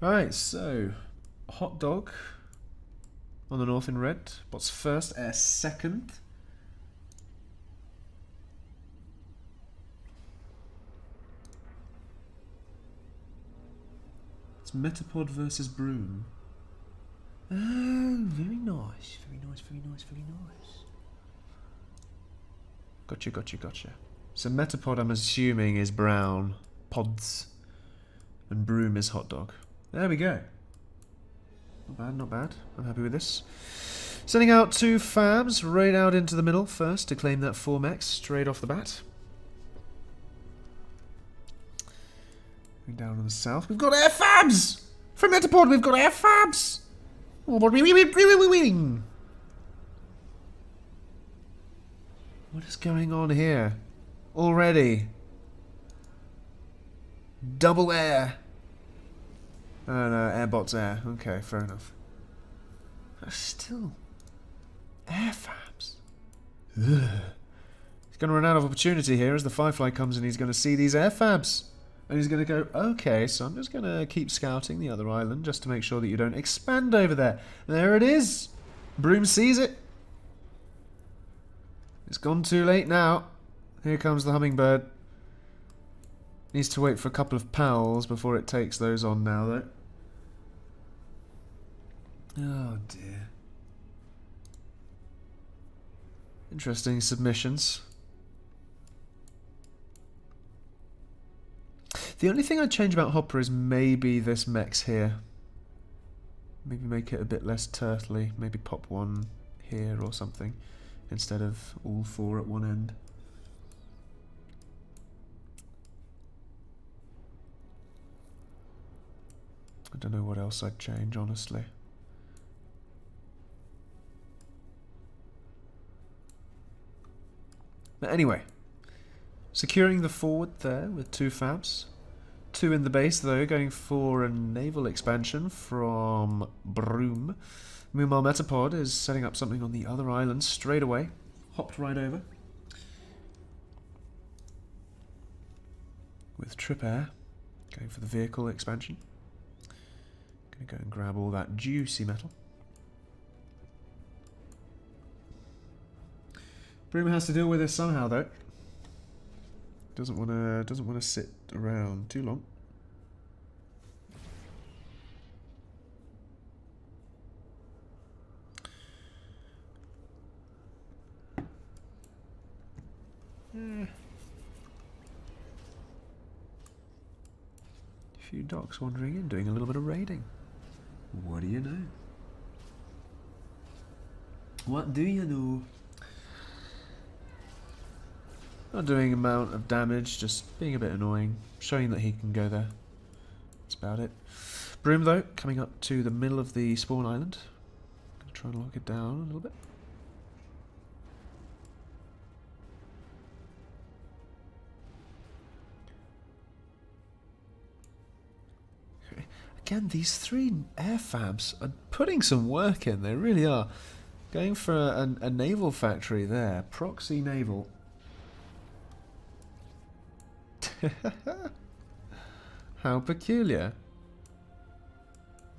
Right, so hot dog on the north in red. Bots first, air second. It's Metapod versus Broom. Oh, very nice, very nice, very nice, very nice. Gotcha, gotcha, gotcha. So Metapod, I'm assuming, is brown, pods, and Broom is hot dog. There we go. Not bad, not bad. I'm happy with this. Sending out 2 fabs right out into the middle first to claim that 4-mex straight off the bat. Going down on the south. We've got air fabs! From Metapod, we've got air fabs! What is going on here? Already. Double air. Oh no, airbots air. Okay, fair enough. But still. Air fabs. Ugh. He's going to run out of opportunity here as the Firefly comes and he's going to see these air fabs. And he's going to go, okay, so I'm just going to keep scouting the other island just to make sure that you don't expand over there. There it is. Broom sees it. It's gone too late now. Here comes the hummingbird. Needs to wait for a couple of pals before it takes those on now, though. Oh, dear. Interesting submissions. The only thing I'd change about Hopper is maybe this mechs here. Maybe make it a bit less turtly. Maybe pop one here or something instead of all 4 at one end. I don't know what else I'd change, honestly. But anyway, securing the forward there with 2 fabs. 2 in the base, though, going for a naval expansion from Broom. Meanwhile, Metapod is setting up something on the other island straight away. Hopped right over. With Trip Air, going for the vehicle expansion. Gonna go and grab all that juicy metal. Broom has to deal with this somehow, though. Doesn't want to sit around too long. A few docks wandering in, doing a little bit of raiding. What do you know? What do you know? Not doing a amount of damage, just being a bit annoying, showing that he can go there. That's about it. Broom, though, coming up to the middle of the spawn island. Gonna try and lock it down a little bit. Okay. Again, these 3 air fabs are putting some work in, they really are. Going for a naval factory there, proxy naval. How peculiar.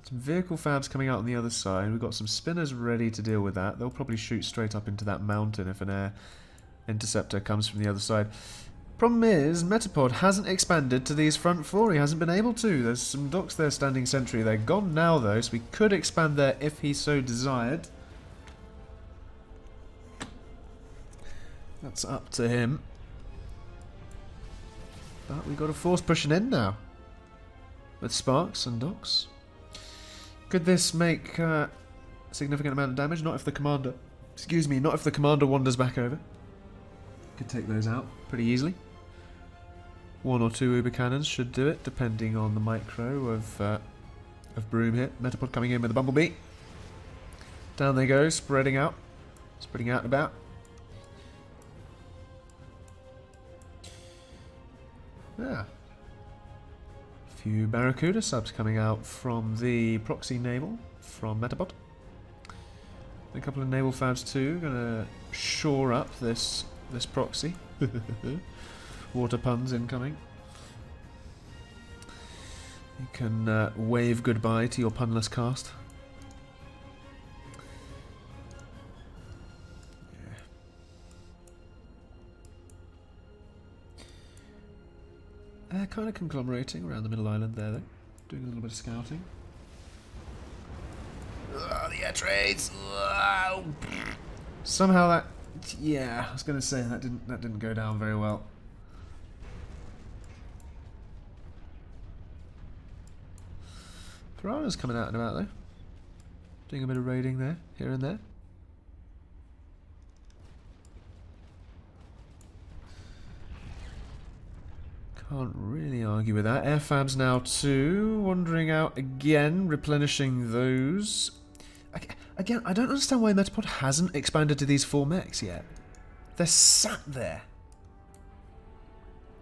Some vehicle fabs coming out on the other side. We've got some spinners ready to deal with that. They'll probably shoot straight up into that mountain if an air interceptor comes from the other side. Problem is, Metapod hasn't expanded to these front 4. He hasn't been able to. There's some docks there standing sentry. They're gone now, though, so we could expand there if he so desired. That's up to him. But we've got a force pushing in now. With sparks and docks. Could this make a significant amount of damage? Not if the commander... Excuse me, not if the commander wanders back over. Could take those out pretty easily. 1 or 2 uber cannons should do it, depending on the micro of Broom here. Metapod coming in with a bumblebee. Down they go, spreading out. Spreading out and about. Yeah. A few Barracuda subs coming out from the proxy naval from Metapod. A couple of naval fabs too, gonna shore up this proxy. Water puns incoming. You can wave goodbye to your punless cast. Yeah. Kind of conglomerating around the middle island there, though. Doing a little bit of scouting. The air trades. Somehow that, yeah, I was going to say that didn't go down very well. Piranha's coming out and about though, doing a bit of raiding there, here and there. Can't really argue with that. Airfabs now too, wandering out again, replenishing those. Again, I don't understand why Metapod hasn't expanded to these 4 mechs yet. They're sat there,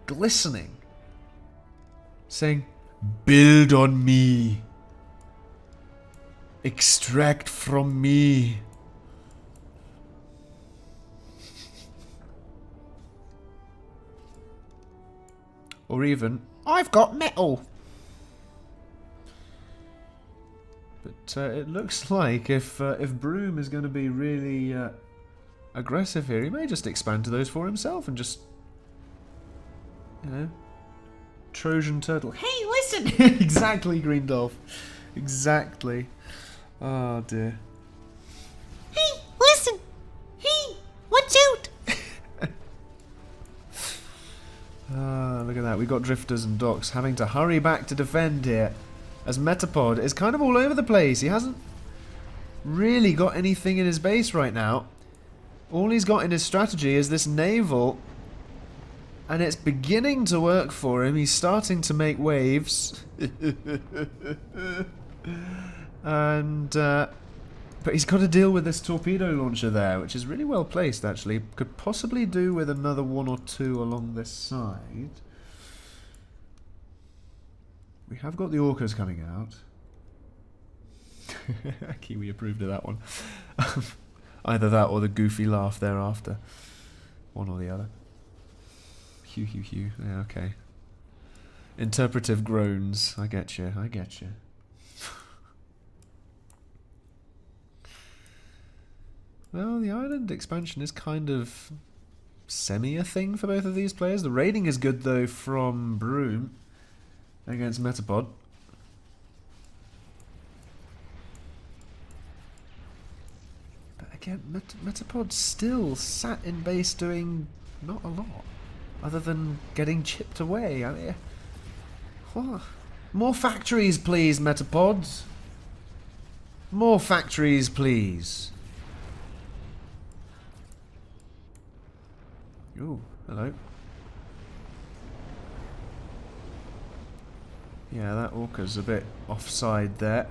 glistening, saying, "Build on me. Extract from me." Or even, "I've got metal." But it looks like if Broom is going to be really aggressive here, he may just expand to those 4 himself and just, you know, Trojan turtle. Hey, listen! Exactly, Green Dolph. Exactly. Oh dear. Hey, listen! Hey, watch out! Look at that. We've got drifters and docks having to hurry back to defend here. As Metapod is kind of all over the place. He hasn't really got anything in his base right now. All he's got in his strategy is this naval. And it's beginning to work for him. He's starting to make waves. And, but he's got to deal with this torpedo launcher there, which is really well placed, actually. Could possibly do with another 1 or 2 along this side. We have got the orcas coming out. Kiwi approved of that one. Either that or the goofy laugh thereafter. One or the other. Hugh, hugh, hugh. Yeah, okay. Interpretive groans. I get you. I get you. Well, the island expansion is kind of semi a thing for both of these players. The raiding is good though from Broom against Metapod. But again, Metapod still sat in base doing not a lot, other than getting chipped away. I mean, what? More factories, please, Metapods. More factories, please. Ooh, hello. Yeah, that orca's a bit offside there.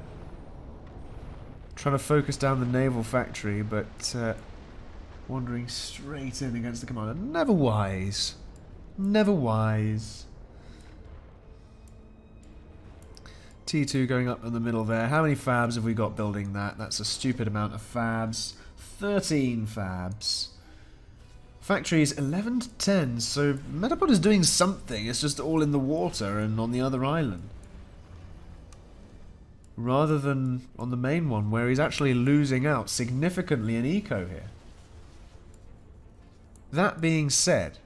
Trying to focus down the naval factory, but wandering straight in against the commander. Never wise. Never wise. T2 going up in the middle there. How many fabs have we got building that? That's a stupid amount of fabs. 13 fabs. Factories 11 to 10, so Metapod is doing something, it's just all in the water and on the other island. Rather than on the main one, where he's actually losing out significantly in eco here. That being said,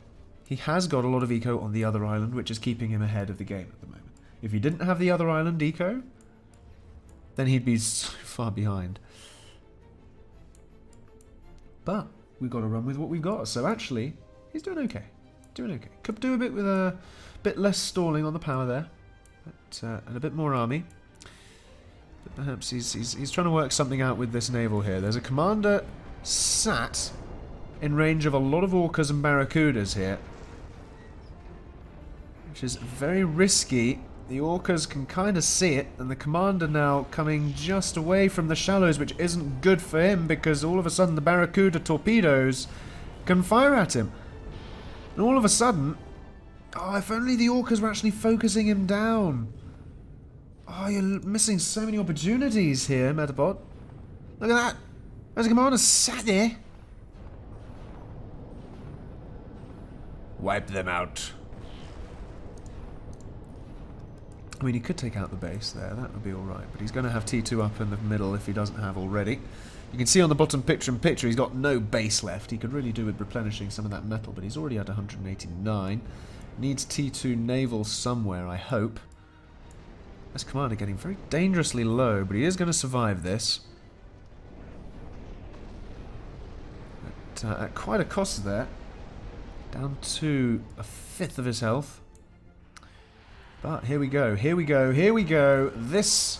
he has got a lot of eco on the other island, which is keeping him ahead of the game at the moment. If he didn't have the other island eco, then he'd be so far behind. But we've got to run with what we've got. So actually, he's doing okay. Doing okay. Could do a bit with a bit less stalling on the power there, but, and a bit more army. But perhaps he's trying to work something out with this naval here. There's a commander sat in range of a lot of orcas and barracudas here, which is very risky. The orcas can kind of see it, and the commander now coming just away from the shallows, which isn't good for him because all of a sudden the barracuda torpedoes can fire at him. And all of a sudden, oh, if only the orcas were actually focusing him down. Oh, you're missing so many opportunities here, Metapod. Look at that. There's a commander sat there. Wipe them out. I mean, he could take out the base there, that would be alright, but he's going to have T2 up in the middle if he doesn't have already. You can see on the bottom picture-in-picture he's got no base left. He could really do with replenishing some of that metal, but he's already at 189. Needs T2 naval somewhere, I hope. This commander getting very dangerously low, but he is going to survive this. At quite a cost there. Down to a fifth of his health. But here we go, here we go, here we go. This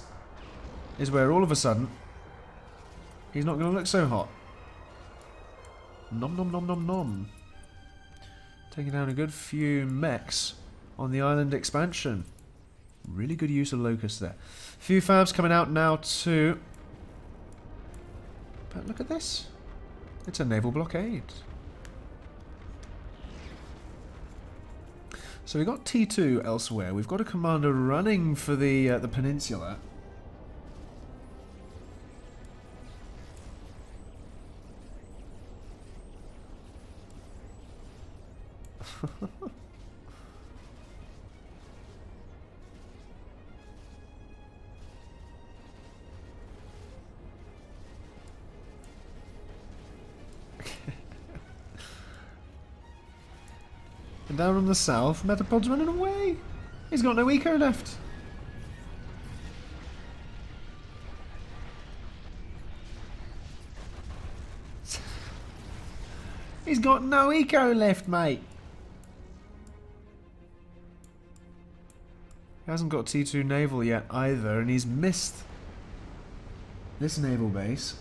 is where all of a sudden he's not going to look so hot. Nom nom nom nom nom. Taking down a good few mechs on the island expansion. Really good use of locusts there. A few fabs coming out now too. But look at this. It's a naval blockade. So we've got T2 elsewhere. We've got a commander running for the peninsula. And down on the south, Metapod's running away. He's got no eco left. He's got no eco left, mate. He hasn't got T2 naval yet either, and he's missed this naval base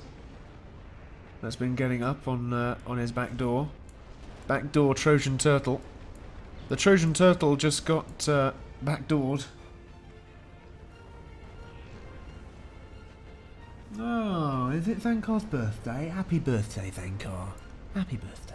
that's been getting up on his back door. Backdoor Trojan Turtle. The Trojan Turtle just got backdoored. Oh, is it Thankar's birthday? Happy birthday, Thankar. Happy birthday.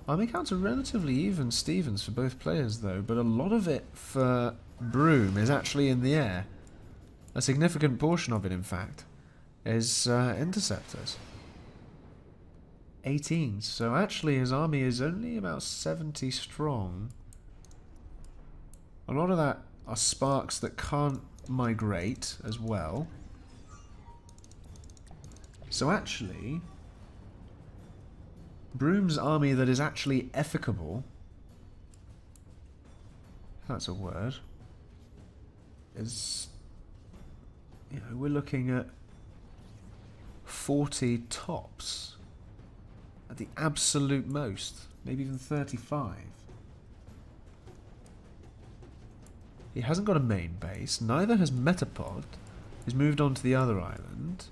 Army counts are relatively even Stevens for both players though, but a lot of it for Broom is actually in the air. A significant portion of it, in fact, is interceptors. 18, so actually his army is only about 70 strong. A lot of that are sparks that can't migrate as well. So actually, Broom's army that is actually efficable, if that's a word, is, you know, we're looking at 40 tops at the absolute most, maybe even 35. He hasn't got a main base, neither has Metapod. He's moved on to the other island.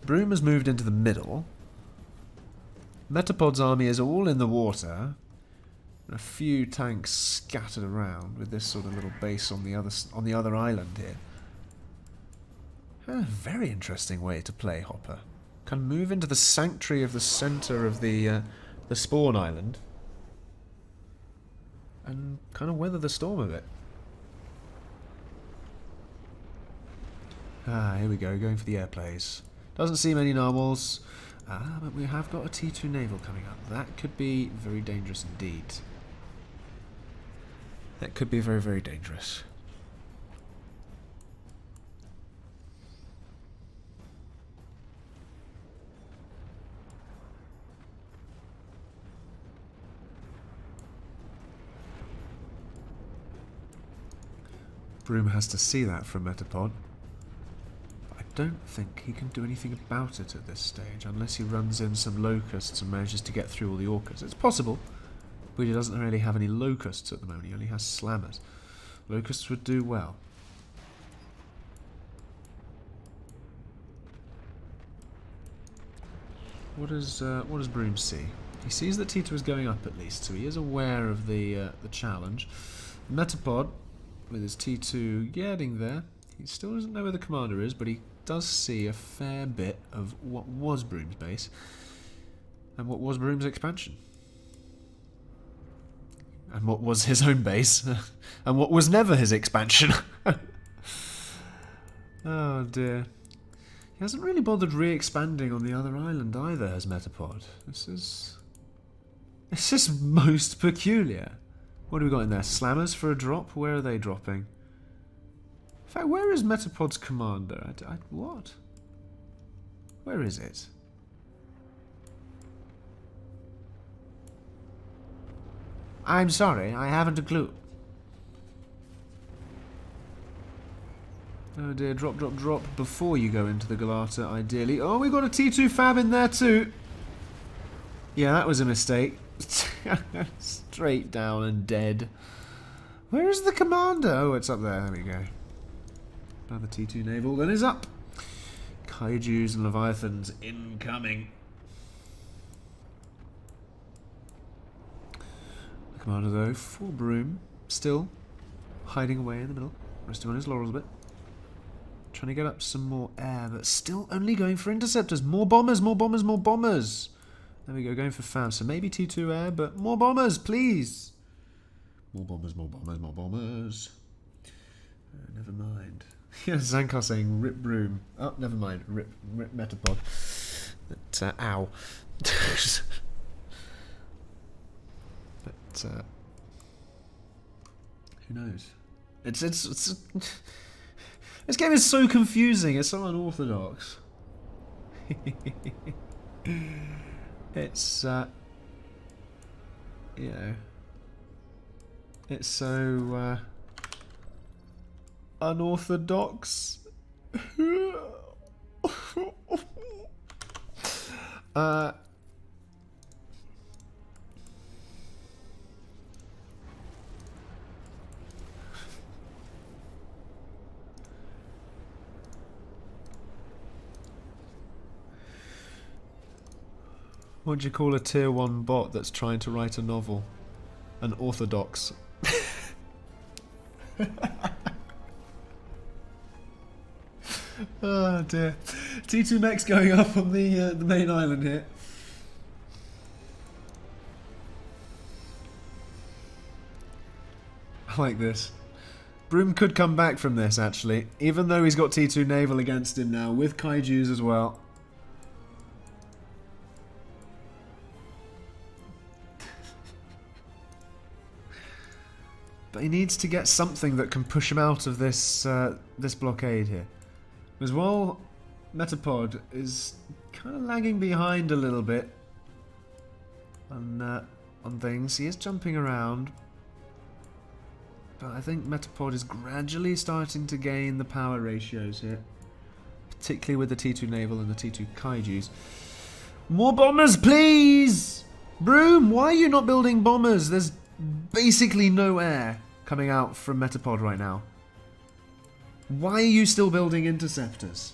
Broom has moved into the middle. Metapod's army is all in the water. A few tanks scattered around with this sort of little base on the other island here. A very interesting way to play, Hopper. Can move into the sanctuary of the center of the spawn island and kind of weather the storm a bit. Ah, here we go, going for the airplays. Doesn't seem any narwhals. Ah, but we have got a T2 naval coming up. That could be very dangerous indeed. That could be very, very dangerous. Broom has to see that from Metapod. I don't think he can do anything about it at this stage, unless he runs in some locusts and manages to get through all the orcas. It's possible, but he doesn't really have any locusts at the moment. He only has slammers. Locusts would do well. What does Broom see? He sees that T2 is going up at least, so he is aware of the challenge. Metapod, with his T2 getting there, he still doesn't know where the commander is, but he does see a fair bit of what was Broom's base and what was Broom's expansion. And what was his own base and what was never his expansion. Oh dear. He hasn't really bothered re-expanding on the other island either, has Metapod. This is most peculiar. What do we got in there? Slammers for a drop? Where are they dropping? In fact, where is Metapod's commander? What? Where is it? I'm sorry, I haven't a clue. Oh dear, drop, drop, drop before you go into the Galata, ideally. Oh, we got a T2 Fab in there too. Yeah, that was a mistake. Straight down and dead. Where is the commander? Oh, it's up there. There we go. Another T2 Naval then is up. Kaijus and Leviathans incoming. The commander, though, for Broom, still hiding away in the middle, resting on his laurels a bit. Trying to get up some more air, but still only going for interceptors. More bombers, more bombers, more bombers. There we go, going for FAM. So maybe T2 air, but more bombers, please. More bombers, more bombers, more bombers. Never mind. Yeah, Zankar saying rip Broom. Oh, never mind. Rip Metapod. But, ow. But, who knows? It's this game is so confusing. It's so unorthodox. It's, you know, it's so, unorthodox. What do you call a tier 1 bot that's trying to write a novel? An orthodox. Oh dear. T2 mechs going up on the main island here. I like this. Broom could come back from this actually, even though he's got T2 Naval against him now, with Kaijus as well. But he needs to get something that can push him out of this this blockade here. Because while Metapod is kind of lagging behind a little bit on things, he is jumping around. But I think Metapod is gradually starting to gain the power ratios here. Particularly with the T2 Naval and the T2 Kaijus. More bombers, please! Broom, why are you not building bombers? There's basically no air coming out from Metapod right now. Why are you still building interceptors?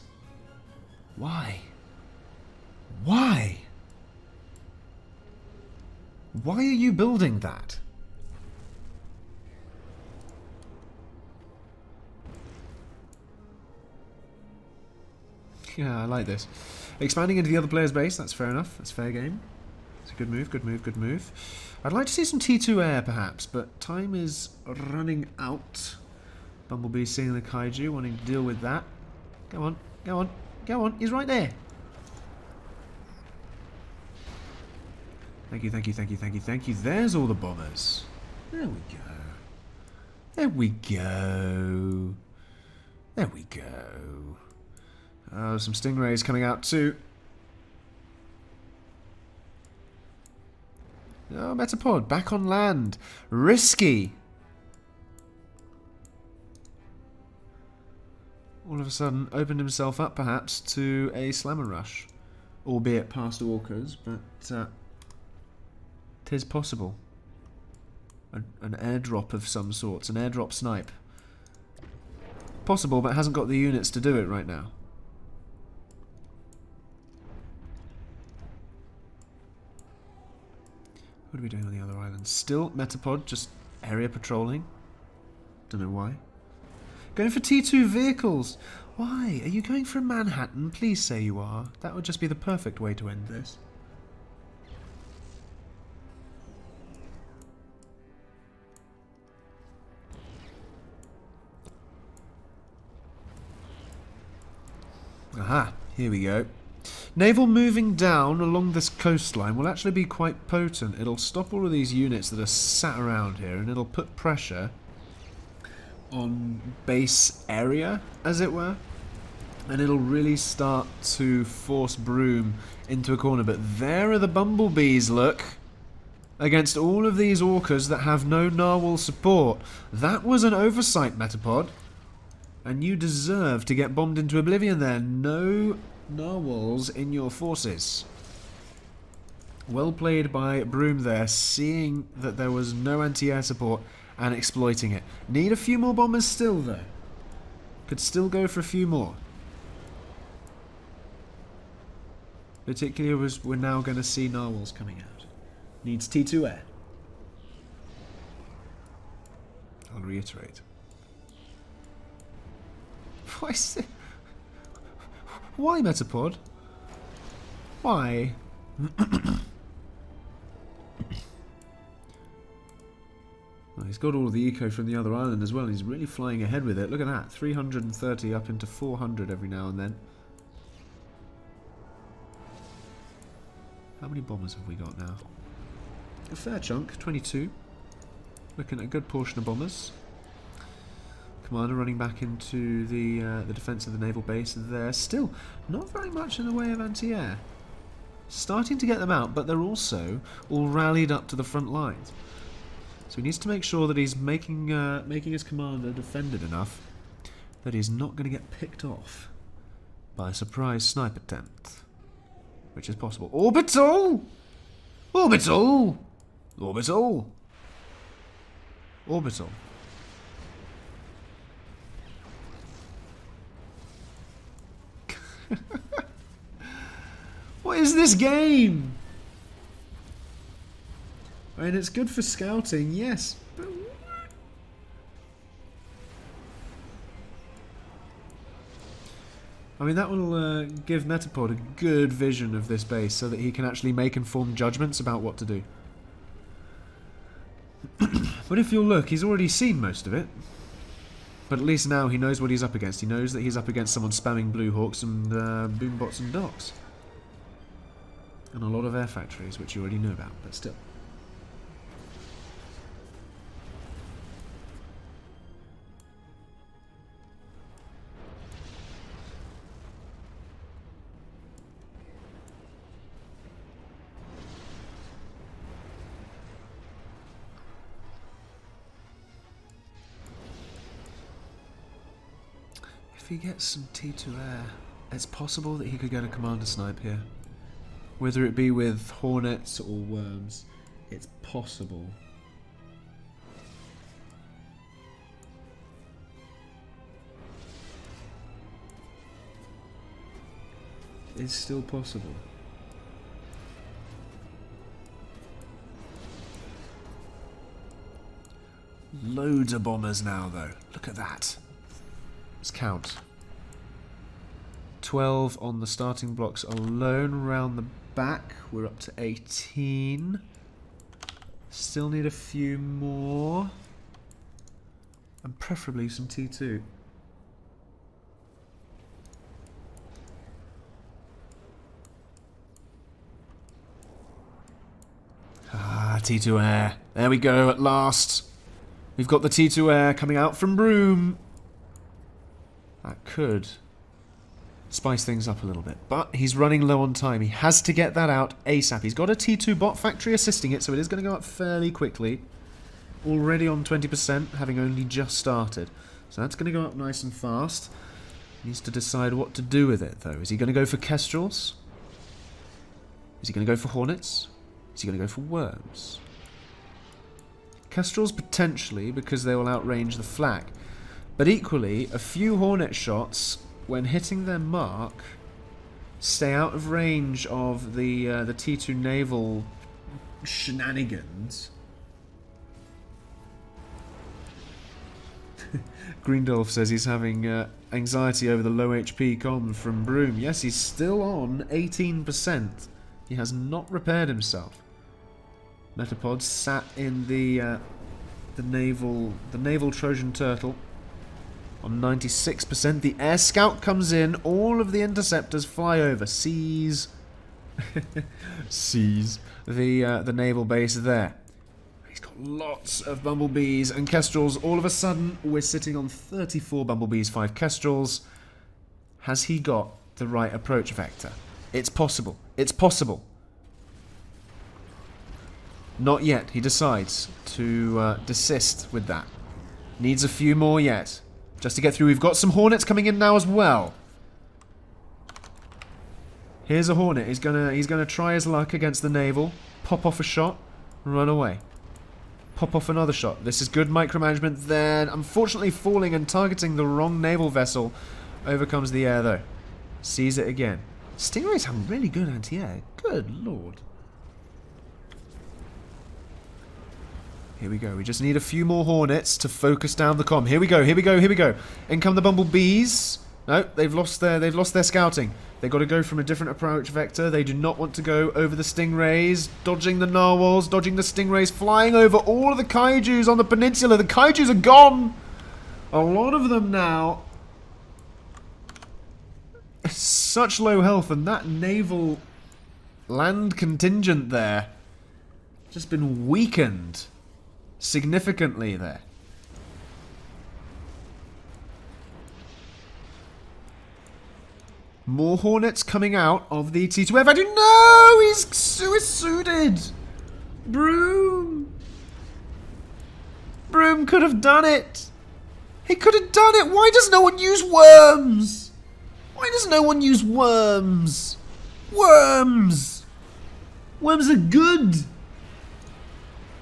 Why? Why? Why are you building that? Yeah, I like this. Expanding into the other player's base, that's fair enough. That's fair game. It's a good move, good move, good move. I'd like to see some T2 air perhaps, but time is running out. Bumblebee seeing the Kaiju, wanting to deal with that. Go on, go on, go on, he's right there. Thank you, thank you, thank you, thank you, thank you. There's all the bombers. There we go. There we go. There we go. Oh, some Stingrays coming out too. Oh, Metapod, back on land. Risky. All of a sudden, opened himself up, perhaps, to a slammer rush. Albeit past orcas, but tis possible. An airdrop of some sorts, an airdrop snipe. Possible, but hasn't got the units to do it right now. What are we doing on the other islands? Still Metapod, just area patrolling. Don't know why. Going for T2 vehicles. Why? Are you going for Manhattan? Please say you are. That would just be the perfect way to end this. Aha, here we go. Naval moving down along this coastline will actually be quite potent. It'll stop all of these units that are sat around here, and it'll put pressure on base area, as it were. And it'll really start to force Broom into a corner. But there are the bumblebees, look! Against all of these orcas that have no narwhal support. That was an oversight, Metapod. And you deserve to get bombed into oblivion there. No narwhals in your forces. Well played by Broom there, seeing that there was no anti-air support and exploiting it. Need a few more bombers still, though. Could still go for a few more. Particularly as we're now going to see narwhals coming out. Needs T2 air. I'll reiterate. Why, why Metapod? Why? Well, he's got all of the eco from the other island as well, and he's really flying ahead with it. Look at that, 330 up into 400 every now and then. How many bombers have we got now? A fair chunk, 22. Looking at a good portion of bombers. Commander running back into the defence of the naval base there. Still, not very much in the way of anti-air. Starting to get them out, but they're also all rallied up to the front lines. So he needs to make sure that he's making his commander defended enough that he's not going to get picked off by a surprise sniper attempt. Which is possible. Orbital! Orbital! Orbital! Orbital. What is this game? I mean, it's good for scouting, yes, but what? I mean, that will give Metapod a good vision of this base so that he can actually make informed judgments about what to do. But if you'll look, he's already seen most of it. But at least now he knows what he's up against. He knows that he's up against someone spamming Blue Hawks and boombots and docks. And a lot of air factories, which you already knew about, but still. If he gets some T2 air, it's possible that he could get a commander snipe here. Whether it be with hornets or worms, it's possible. It's still possible. Loads of bombers now, though. Look at that. Let's count. 12 on the starting blocks alone. Round the back, we're up to 18. Still need a few more. And preferably some T2. Ah, T2 air. There we go, at last. We've got the T2 air coming out from Broom. That could spice things up a little bit. But he's running low on time. He has to get that out ASAP. He's got a T2 bot factory assisting it, so it is going to go up fairly quickly. Already on 20%, having only just started. So that's going to go up nice and fast. He needs to decide what to do with it, though. Is he going to go for Kestrels? Is he going to go for Hornets? Is he going to go for Worms? Kestrels potentially, because they will outrange the flak. But equally, a few Hornet shots, when hitting their mark, stay out of range of the T2 naval shenanigans. Greendolf says he's having anxiety over the low HP comm from Broom. Yes, he's still on 18%. He has not repaired himself. Metapod sat in the naval Trojan turtle. On 96%, the air scout comes in. All of the interceptors fly over. Seize. Seize the naval base there. He's got lots of bumblebees and kestrels. All of a sudden, we're sitting on 34 bumblebees, 5 kestrels. Has he got the right approach vector? It's possible. It's possible. Not yet. He decides to desist with that. Needs a few more yet. Just to get through. We've got some hornets coming in now as well. Here's a hornet. He's gonna try his luck against the naval. Pop off a shot. Run away. Pop off another shot. This is good micromanagement. Then, unfortunately, falling and targeting the wrong naval vessel overcomes the air though. Sees it again. Stingrays have really good anti-air. Good lord. Here we go. We just need a few more hornets to focus down the comm. Here we go. Here we go. Here we go. In come the bumblebees. No, they've lost their scouting. They've got to go from a different approach vector. They do not want to go over the stingrays, dodging the narwhals, dodging the stingrays, flying over all of the kaijus on the peninsula. The kaijus are gone. A lot of them now. Such low health, and that naval land contingent there just been weakened significantly there. More hornets coming out of the T2F. I do know! He's suicided! Broom! Broom could have done it! He could have done it! Why does no one use worms? Why does no one use worms? Worms! Worms are good!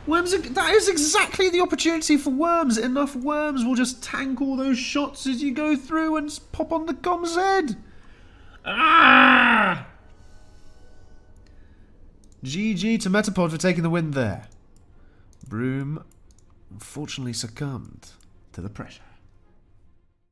Worms are... That is exactly the opportunity for worms. Enough worms will just tank all those shots as you go through and pop on the comm's head. Ah! GG to Metapod for taking the win there. Broom unfortunately succumbed to the pressure.